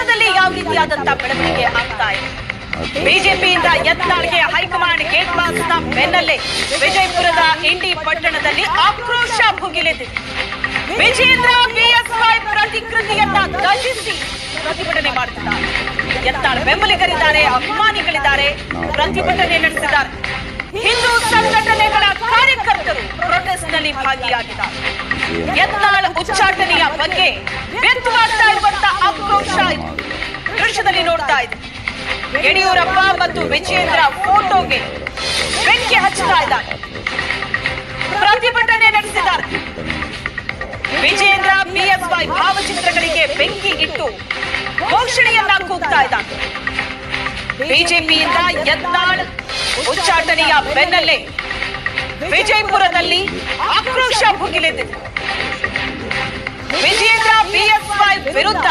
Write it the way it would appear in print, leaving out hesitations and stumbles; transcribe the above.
ಕ್ಷೇತ್ರದಲ್ಲಿ ಯಾವ ರೀತಿಯಾದಂತಹ ಬೆಳವಣಿಗೆ ಆಗ್ತಾ ಇದೆ? ಬಿಜೆಪಿಯಿಂದ ಯತ್ನಾಳ್ಗೆ ಹೈಕಮಾಂಡ್ ಗೇಟ್ ಪಾಸ್ ನ ಬೆನ್ನಲ್ಲೇ ವಿಜಯಪುರದ ಇಂಡಿ ಪಟ್ಟಣದಲ್ಲಿ ಆಕ್ರೋಶ ಭುಗಿಲೆದಿದೆ. ವಿಜೇಂದ್ರ ಬಿಎಸ್ವೈ ಪ್ರತಿಕೃತಿಯನ್ನ ತ್ಯಜಿಸಿ ಪ್ರತಿಭಟನೆ ಮಾಡುತ್ತಿದ್ದಾರೆ. ಯತ್ನಾಳ್ ಬೆಂಬಲಿಗರಿದ್ದಾರೆ, ಅಭಿಮಾನಿಗಳಿದ್ದಾರೆ, ಪ್ರತಿಭಟನೆ ನಡೆಸಿದ್ದಾರೆ. ಹಿಂದೂ ಸಂಘಟನೆಗಳ ಕಾರ್ಯಕರ್ತರು ಪ್ರೊಟೆಸ್ಟ್ ನಲ್ಲಿ ಭಾಗಿಯಾಗಿದ್ದಾರೆ. ಯತ್ನಾಳ್ ಉಚ್ಚಾಟನೆಯ ಬಗ್ಗೆ ವ್ಯಕ್ತವಾಗ್ತಾ ಇರುವಂತಹ ಆಕ್ರೋಶ ದೃಶ್ಯದಲ್ಲಿ ನೋಡ್ತಾ ಇದೆ. ಯಡಿಯೂರಪ್ಪ ಮತ್ತು ವಿಜೇಂದ್ರ ಫೋಟೋಗೆ ಬೆಂಕಿ ಹಚ್ಚುತ್ತಾ ಇದ್ದಾರೆ, ಪ್ರತಿಭಟನೆ ನಡೆಸಿದ್ದಾರೆ. ವಿಜೇಂದ್ರ ಬಿಎಸ್ವೈ ಭಾವಚಿತ್ರಗಳಿಗೆ ಬೆಂಕಿ ಇಟ್ಟು ಘೋಷಣೆಯನ್ನ ಕೂಗ್ತಾ ಇದ್ದಾರೆ. ಬಿಜೆಪಿಯಿಂದ ಯತ್ನಾಳ್ ಉಚ್ಚಾಟನೆಯ ಬೆನ್ನಲ್ಲೇ ವಿಜಯಪುರದಲ್ಲಿ ಆಕ್ರೋಶ ಭುಗಿಲೆದ್ದಿದೆ. ವಿಜೇಂದ್ರ ಬಿಎಸ್ವೈ ವಿರುದ್ಧ